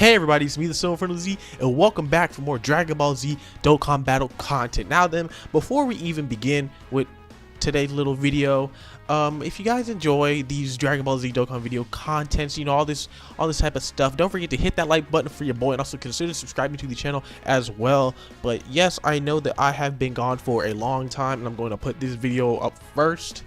Hey everybody, it's me, the Silver Friend Z, and welcome back for more Dragon Ball Z Dokkan Battle content. Now then, before we even begin with today's little video, if you guys enjoy these Dragon Ball Z Dokkan video contents, you know, all this type of stuff, don't forget to hit that like button for your boy, and also consider subscribing to the channel as well. But yes, I know that I have been gone for a long time, and I'm going to put this video up first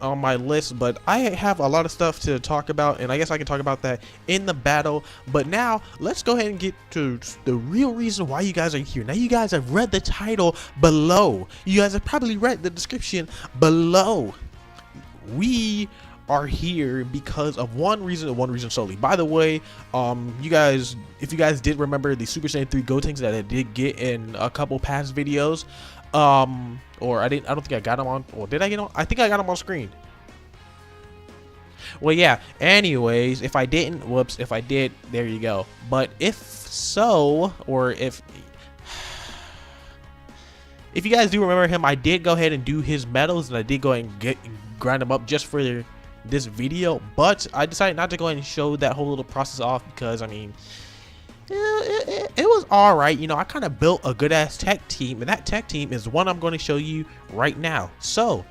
on my list, but I have a lot of stuff to talk about, and I guess I can talk about that in the battle. But now let's go ahead and get to the real reason why you guys are here. Now you guys have read the title below, you guys have probably read the description below. We are here because of one reason and one reason solely. By the way, you guys, if you guys did remember the Super Saiyan 3 Gotenks that I did get in a couple past videos, or I don't think I got them on, or did I get them? I think I got them on screen. Well, yeah, anyways, if I didn't, whoops, if I did, there you go. But if so, or if you guys do remember him, I did go ahead and do his medals, and I did go ahead and grind them up just for this video. But I decided not to go ahead and show that whole little process off because, I mean, it was all right. You know, I kind of built a good ass tech team, and that tech team is one I'm going to show you right now. So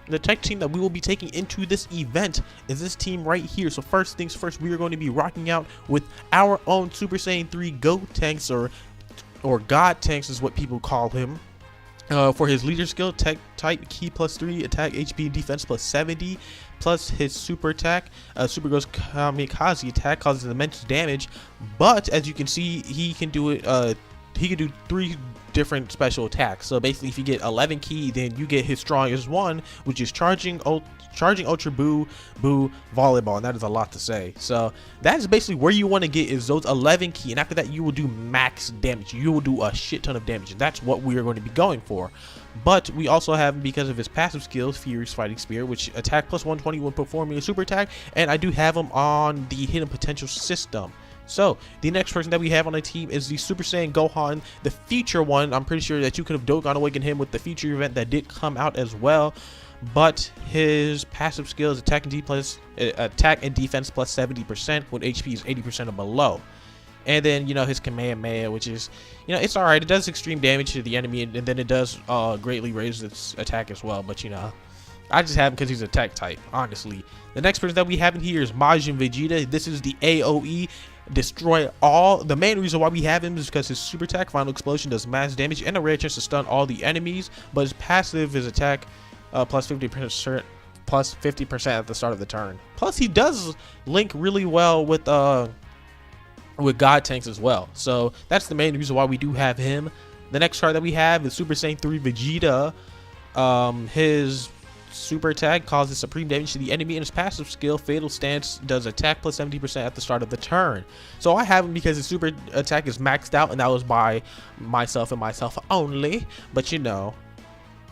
the tech team that we will be taking into this event is this team right here. So first things first, we are going to be rocking out with our own Super Saiyan 3 Gotenks, or God Tanks is what people call him. For his leader skill, tech type key +3, attack HP, defense +70, plus his super attack, Super Ghost Kamikaze attack causes immense damage. But as you can see, he can do it. He can do 3 different special attacks. So basically, if you get 11 key, then you get his strongest one, which is charging Ultra Boo Volleyball, and that is a lot to say. So that is basically where you want to get, is those 11 key, and after that you will do max damage. You will do a shit ton of damage, and that's what we are going to be going for. But we also have him because of his passive skills, Furious Fighting Spirit, which attack +120 when performing a super attack, and I do have him on the hidden potential system. So the next person that we have on the team is the Super Saiyan Gohan, the future one. I'm pretty sure that you could have Dokkan awakened him with the future event that did come out as well. But his passive skill is attack and defense +70% when HP is 80% or below. And then, you know, his Kamehameha, which is, you know, it's alright. It does extreme damage to the enemy, and then it does greatly raise its attack as well. But, you know, I just have him because he's a tech type, honestly. The next person that we have in here is Majin Vegeta. This is the AOE, destroy all. The main reason why we have him is because his super attack, Final Explosion, does mass damage and a rare chance to stun all the enemies. But his passive is attack +50% at the start of the turn. Plus, he does link really well with God Tanks as well. So that's the main reason why we do have him. The next card that we have is Super Saiyan 3 Vegeta. His super attack causes supreme damage to the enemy, and his passive skill, Fatal Stance, does attack +70% at the start of the turn. So I have him because his super attack is maxed out, and that was by myself and myself only. But you know.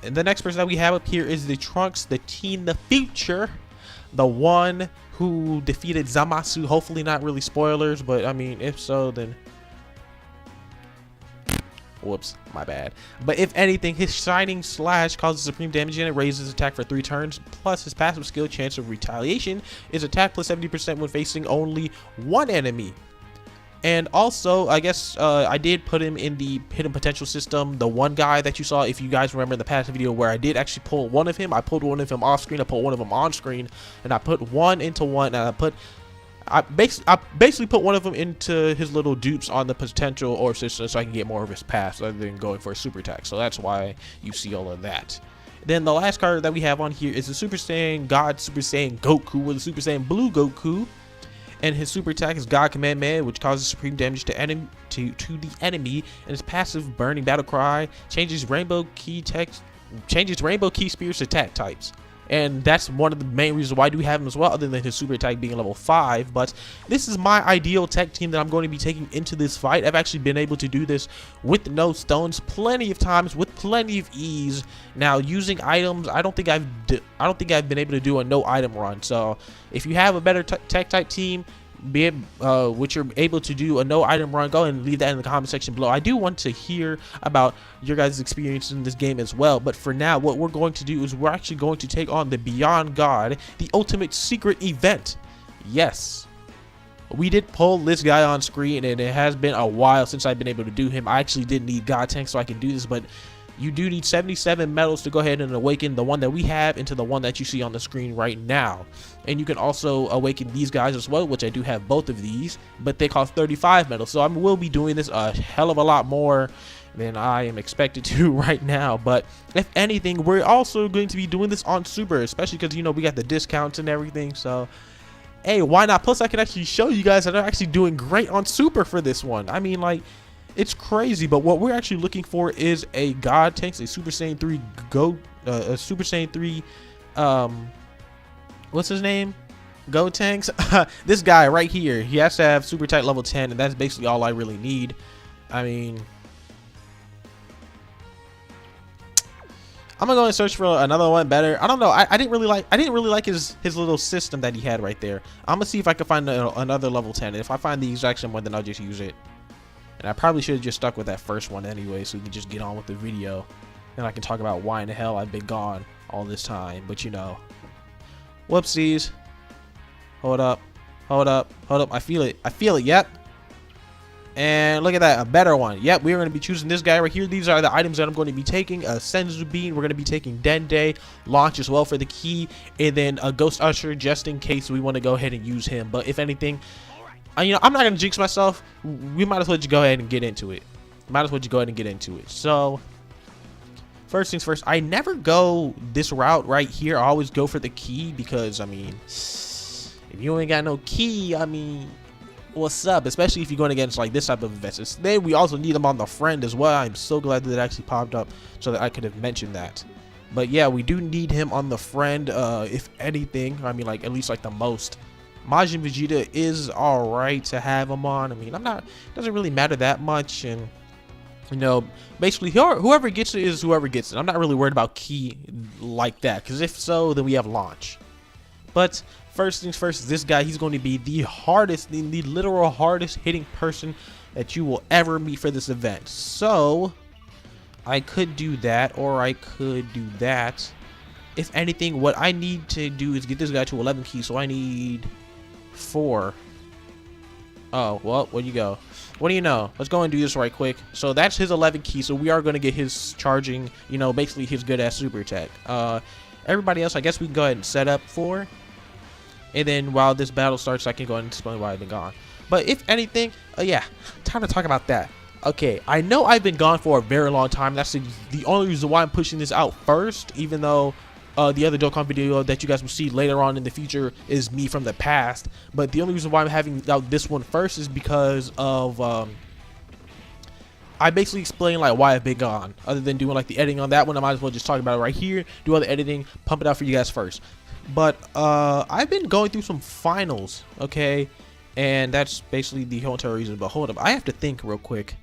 And the next person that we have up here is the Trunks, the teen, the future, the one who defeated Zamasu. Hopefully not really spoilers, but I mean, if so, then whoops, my bad. But if anything, his Shining Slash causes supreme damage and it raises attack for 3 turns. Plus his passive skill, Chance of Retaliation, is attack +70% when facing only one enemy. And also, I guess I did put him in the hidden potential system, the one guy that you saw, if you guys remember in the past video, where I did actually pull one of him. I pulled one of him off screen, I pulled one of them on screen, and I put one into one, and I basically put one of them into his little dupes on the potential or system, so I can get more of his pass rather than going for a super attack. So that's why you see all of that. Then the last card that we have on here is the Super Saiyan God, Super Saiyan Goku, or the Super Saiyan Blue Goku. And his super attack is God Kamehameha, which causes supreme damage to the enemy. And his passive, Burning Battle Cry, changes Rainbow Key Spears to attack types. And that's one of the main reasons why I do have him as well, other than his super attack being level 5. But this is my ideal tech team that I'm going to be taking into this fight. I've actually been able to do this with no stones plenty of times, with plenty of ease. Now, using items, I don't think I've been able to do a no item run. So if you have a better tech type team, which you're able to do a no item run, go ahead and leave that in the comment section below. I do want to hear about your guys' experience in this game as well. But for now, what we're going to do is we're actually going to take on the Beyond God, the ultimate secret event. Yes, we did pull this guy on screen, and it has been a while since I've been able to do him. I actually didn't need God Tank so I can do this, but you do need 77 medals to go ahead and awaken the one that we have into the one that you see on the screen right now. And you can also awaken these guys as well, which I do have both of these, but they cost 35 medals. So I will be doing this a hell of a lot more than I am expected to right now. But if anything, we're also going to be doing this on Super, especially because, you know, we got the discounts and everything. So hey, why not? Plus I can actually show you guys that I'm actually doing great on Super for this one. I mean, like, it's crazy, but what we're actually looking for is a God Tanks, a Super Saiyan 3 a Super Saiyan 3, what's his name? Go Tanks. This guy right here, he has to have Super Type level 10, and that's basically all I really need. I mean, I'm gonna go and search for another one better. I don't know. I didn't really like his little system that he had right there. I'm gonna see if I can find another level 10. And if I find the exact same one, then I'll just use it. And I probably should have just stuck with that first one anyway, so we can just get on with the video. And I can talk about why in the hell I've been gone all this time. But you know, whoopsies. Hold up, hold up, hold up. I feel it. I feel it. Yep. And look at that, a better one. Yep, we're going to be choosing this guy right here. These are the items that I'm going to be taking. A Senzu Bean. We're going to be taking Dende. Launch as well for the key. And then a Ghost Usher just in case we want to go ahead and use him. But if anything, you know, I'm not going to jinx myself. We might as well just go ahead and get into it. So, first things first, I never go this route right here. I always go for the key because, I mean, if you ain't got no key, I mean, what's up? Especially if you're going against like this type of investors. Then we also need them on the friend as well. I'm so glad that it actually popped up so that I could have mentioned that. But yeah, we do need him on the friend. If anything, I mean, like at least like the most. Majin Vegeta is all right to have him on. I mean, doesn't really matter that much. And you know, basically whoever gets it is whoever gets it. I'm not really worried about key like that, because if so, then we have launch. But first things first, this guy, he's going to be the hardest, the literal hardest hitting person that you will ever meet for this event. So I could do that, or I could do that. If anything, what I need to do is get this guy to 11 keys. So I need 4. Oh, well, where'd you go? What do you know? Let's go and do this right quick. So that's his 11 key. So we are going to get his charging, you know, basically his good ass super attack. Everybody else, I guess we can go ahead and set up for. And then while this battle starts, I can go ahead and explain why I've been gone. But if anything, yeah, time to talk about that. Okay, I know I've been gone for a very long time. That's the only reason why I'm pushing this out first, even though the other Dokkan video that you guys will see later on in the future is me from the past. But the only reason why I'm having out this one first is because of I basically explain like why I've been gone. Other than doing like the editing on that one, I might as well just talk about it right here, do all the editing, pump it out for you guys first. But I've been going through some finals, okay, and that's basically the whole entire reason. But hold up, I have to think real quick.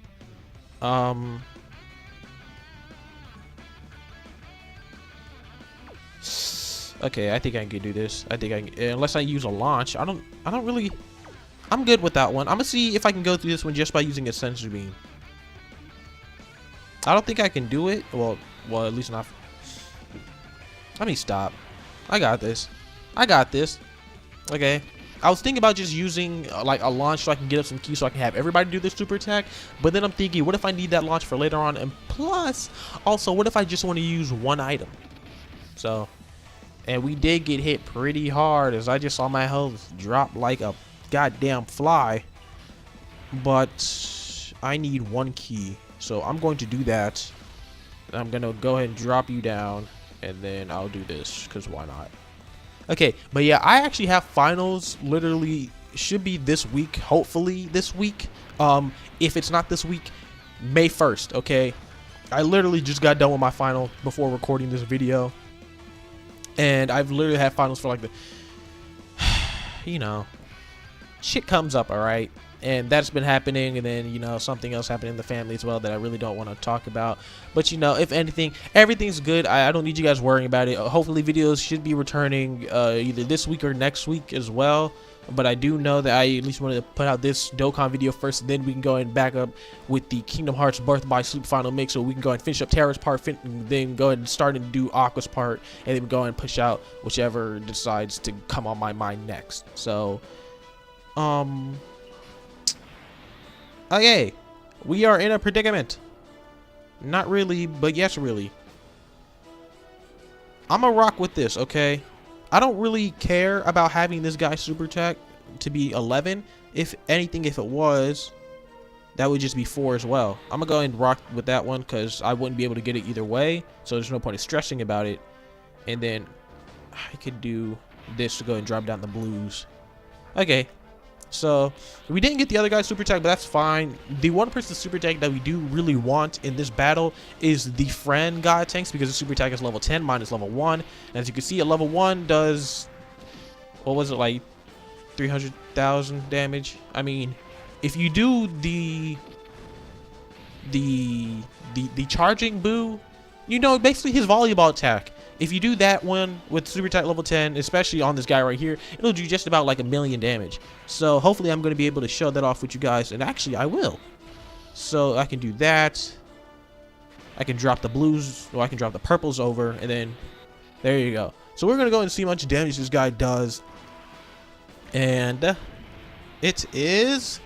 Okay, I think I can do this. I think I can, unless I use a launch. I don't really. I'm good with that one. I'm gonna see if I can go through this one just by using a Senzu Bean. I don't think I can do it. Well, at least not. Let me stop. I got this. Okay. I was thinking about just using like a launch so I can get up some keys so I can have everybody do this super attack. But then I'm thinking, what if I need that launch for later on? And plus, also, what if I just want to use one item? So, and we did get hit pretty hard as I just saw my health drop like a goddamn fly. But I need one key. So I'm going to do that. I'm going to go ahead and drop you down. And then I'll do this, because why not? Okay, but yeah, I actually have finals literally should be this week, hopefully this week. If it's not this week, May 1st, okay? I literally just got done with my final before recording this video. And I've literally had finals for like the, you know, shit comes up, alright? And that's been happening, and then, you know, something else happened in the family as well that I really don't want to talk about. But, you know, if anything, everything's good. I don't need you guys worrying about it. Hopefully videos should be returning either this week or next week as well. But I do know that I at least wanted to put out this Dokkan video first, and then we can go and back up with the Kingdom Hearts Birth by Sleep final mix, so we can go and finish up Terra's part, and then go ahead and start and do Aqua's part, and then go and push out whichever decides to come on my mind next. So Um. Okay, we are in a predicament. Not really, but yes, really. I'm gonna rock with this, okay? I don't really care about having this guy super tech to be 11. If anything, if it was, that would just be 4 as well. I'm gonna go ahead and rock with that one because I wouldn't be able to get it either way. So there's no point in stressing about it. And then I could do this to go and drop down the blues. Okay. So we didn't get the other guy's super tag, but that's fine. The one person super tag that we do really want in this battle is the friend god tanks, because the super tag is level 10, mine is level 1. And as you can see, a level 1 does, what was it, like 300,000 damage. I mean, if you do the charging boo, you know, basically his volleyball attack. If you do that one with super tight level 10, especially on this guy right here, it'll do just about like 1,000,000 damage. So hopefully I'm going to be able to show that off with you guys, and actually I will. So I can do that. I can drop the blues, or I can drop the purples over, and then there you go. So we're going to go and see how much damage this guy does. And it is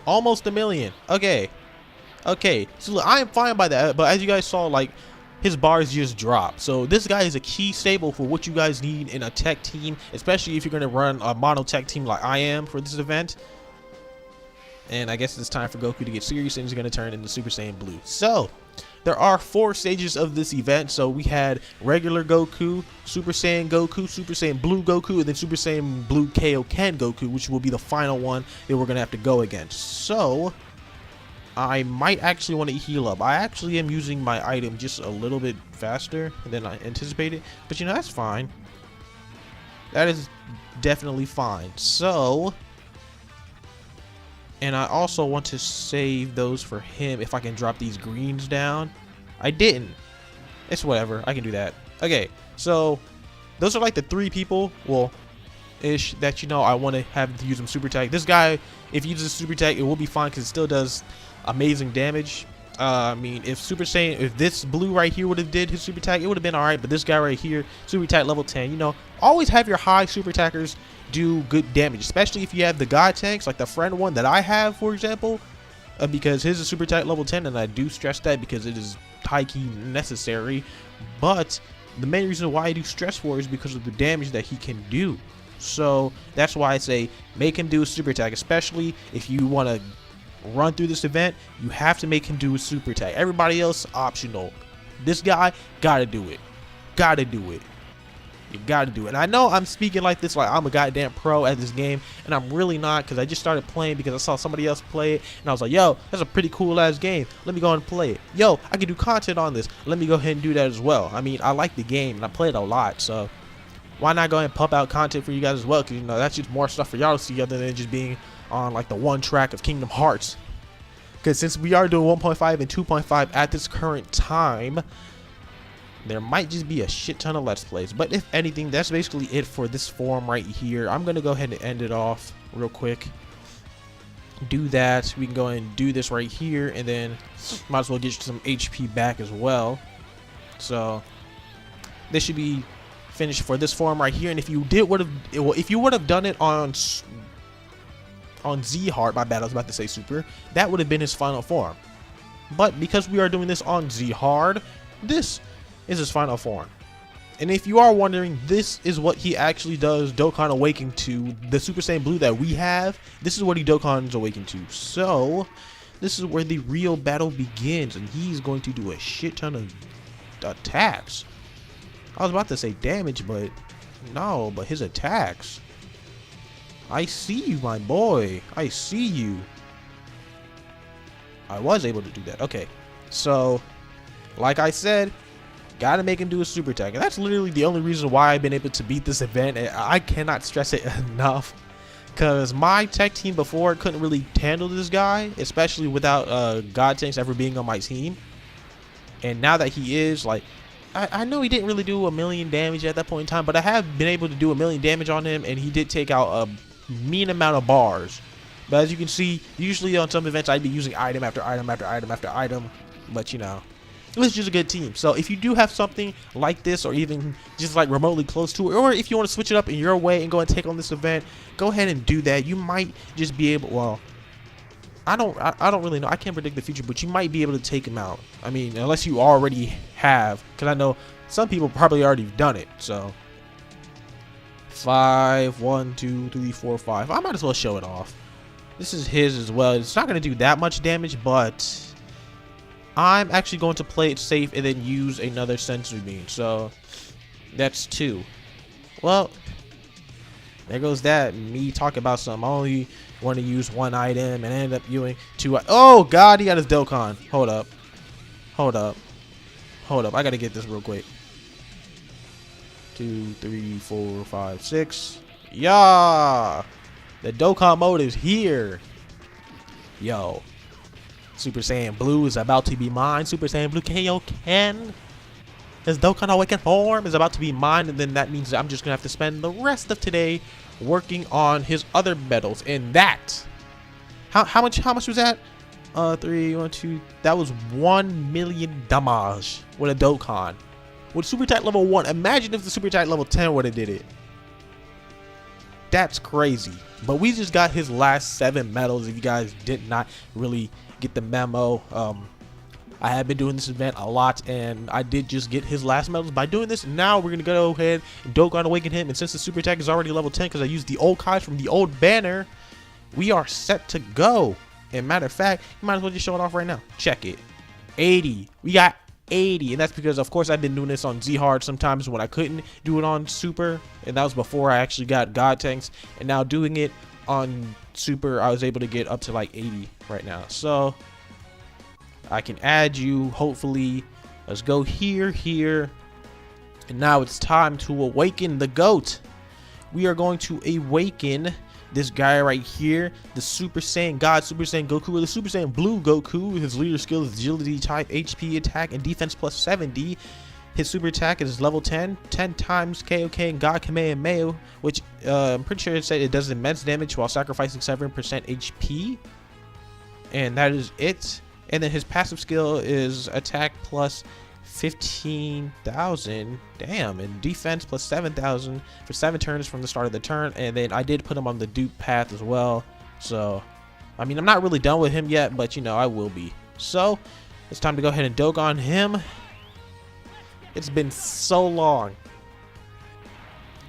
almost 1,000,000. Okay, so look, I am fine by that, but as you guys saw, like, his bars just drop. So this guy is a key stable for what you guys need in a tech team, especially if you're going to run a mono tech team like I am for this event. And I guess it's time for Goku to get serious, and he's going to turn into Super Saiyan Blue. So there are 4 stages of this event. So we had regular Goku, Super Saiyan Blue Goku, and then Super Saiyan Blue Kaioken Goku, which will be the final one that we're going to have to go against. So I might actually want to heal up. I actually am using my item just a little bit faster than I anticipated, but you know, that's fine. That is definitely fine. So, and I also want to save those for him if I can drop these greens down. I didn't. It's whatever. I can do that. Okay, so those are like the 3 people, well, ish, that, you know, I want to have to use them super tag. This guy, if he uses super tag, it will be fine because it still does amazing damage. I mean, if this blue right here would have did his super tag, it would have been alright. But this guy right here, super tag level 10, you know, always have your high super attackers do good damage, especially if you have the god tanks like the friend one that I have, for example, because his is super tag level 10, and I do stress that because it is high key necessary. But the main reason why I do stress for is because of the damage that he can do. So that's why I say make him do a super attack, especially if you want to run through this event. You have to make him do a super attack. Everybody else optional. This guy gotta do it. Gotta do it. You gotta do it. And I know I'm speaking like this like I'm a goddamn pro at this game, and I'm really not, because I just started playing because I saw somebody else play it, and I was like, yo, that's a pretty cool ass game. Let me go and play it. Yo, I can do content on this. Let me go ahead and do that as well. I mean, I like the game and I play it a lot, so why not go ahead and pump out content for you guys as well? Because, you know, that's just more stuff for y'all to see other than just being on like the one track of Kingdom Hearts. Because since we are doing 1.5 and 2.5 at this current time, there might just be a shit ton of Let's Plays. But if anything, that's basically it for this forum right here. I'm going to go ahead and end it off real quick. Do that. We can go ahead and do this right here, and then might as well get some HP back as well. So this should be finished for this forum right here. And if you would have done it on Z Hard, my bad, I was about to say Super, that would have been his final form. But because we are doing this on Z Hard, this is his final form. And if you are wondering, this is what he actually does Dokkan Awaken to. The Super Saiyan Blue that we have, this is what he Dokkan's Awaken to. So this is where the real battle begins, and he's going to do a shit ton of attacks. I was about to say damage, but no, but his attacks. I see you, my boy. I see you. I was able to do that. Okay. So, like I said, gotta make him do a super attack. And that's literally the only reason why I've been able to beat this event. I cannot stress it enough. Because my tech team before couldn't really handle this guy, especially without God Tanks ever being on my team. And now that he is, like, I know he didn't really do 1,000,000 damage at that point in time, but I have been able to do 1,000,000 damage on him, and he did take out a mean amount of bars. But as you can see, usually on some events I'd be using item after item after item after item, but you know, It's just a good team. So if you do have something like this, or even just like remotely close to it, or if you want to switch it up in your way and go and take on this event, go ahead and do that. You might just be able, well, I don't really know. I can't predict the future, but you might be able to take him out. I mean, unless you already have, because I know some people probably already done it. So 5, 1, 2, 3, 4, 5. I might as well show it off. This is his as well. It's not going to do that much damage, but I'm actually going to play it safe and then use another sensory beam. So that's 2. Well, there goes that. Me talking about something. I only want to use 1 item and end up using 2. Oh God, he got his Dokkan. Hold up. Hold up. Hold up. I gotta get this real quick. 2, 3, 4, 5, 6. Yeah. The Dokkan mode is here. Yo. Super Saiyan Blue is about to be mine. Super Saiyan Blue Kaioken. His Dokkan awaken form is about to be mine, and then that means that I'm just gonna have to spend the rest of today working on his other medals. And that, how much was that? 3, 1, 2. That was 1 million damage with a Dokkan with super attack level 1. Imagine if the super attack level 10 would have did it. That's crazy. But we just got his last 7 medals. If you guys did not really get the memo, I have been doing this event a lot, and I did just get his last medals by doing this. Now we're gonna go ahead and Dokkan awaken him, and since the super attack is already level 10 because I used the old Kais from the old banner, we are set to go. And matter of fact, you might as well just show it off right now. Check it. 80. We got 80, and that's because of course I've been doing this on Z hard sometimes when I couldn't do it on super, and that was before I actually got God tanks. And now doing it on super, I was able to get up to like 80 right now. So I can add you, hopefully. Let's go here, and now it's time to awaken the GOAT. We are going to awaken this guy right here, the Super Saiyan God, Super Saiyan Goku, or the Super Saiyan Blue Goku. His leader skill is agility, type, HP, attack, and defense plus 70. His super attack is level 10 times Kaioken God Kamehameha, which I'm pretty sure it said it does immense damage while sacrificing 7% HP. And that is it. And then his passive skill is attack plus 15,000, damn, and defense plus 7,000 for 7 turns from the start of the turn. And then I did put him on the dupe path as well. So I mean, I'm not really done with him yet, but you know, I will be. So it's time to go ahead and Dokkan him. It's been so long.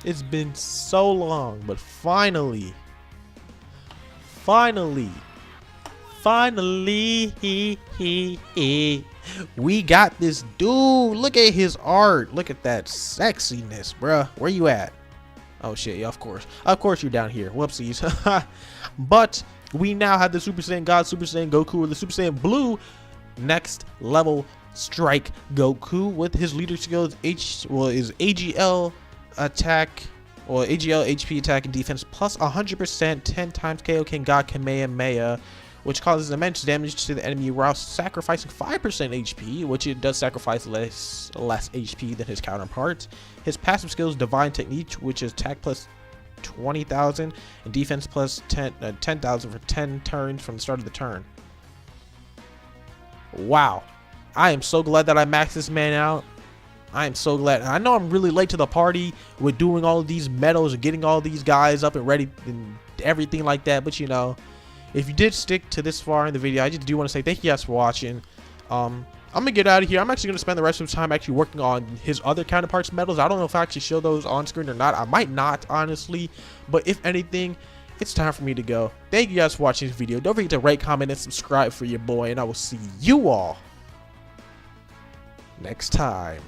It's been so long, but finally, we got this dude. Look at his art. Look at that sexiness, bruh. Where you at? Oh shit, yeah, of course you're down here. Whoopsies. But we now have the Super Saiyan God, Super Saiyan Goku, or the Super Saiyan Blue next level strike Goku with his leader skills is AGL attack, or AGL HP attack and defense plus 100%, 10 times Kaioken God Kamehameha, which causes immense damage to the enemy while sacrificing 5% HP, which it does sacrifice less HP than his counterpart. His passive skill is Divine Technique, which is attack plus 20,000 and defense plus 10,000 for 10 turns from the start of the turn. Wow. I am so glad that I maxed this man out. I am so glad. I know I'm really late to the party with doing all of these medals and getting all these guys up and ready and everything like that, but you know, if you did stick to this far in the video, I just do want to say thank you guys for watching. I'm gonna get out of here. I'm actually gonna spend the rest of the time actually working on his other counterparts medals. I don't know if I actually show those on screen or not. I might not, honestly, but if anything, it's time for me to go. Thank you guys for watching this video. Don't forget to rate, comment, and subscribe for your boy, and I will see you all next time.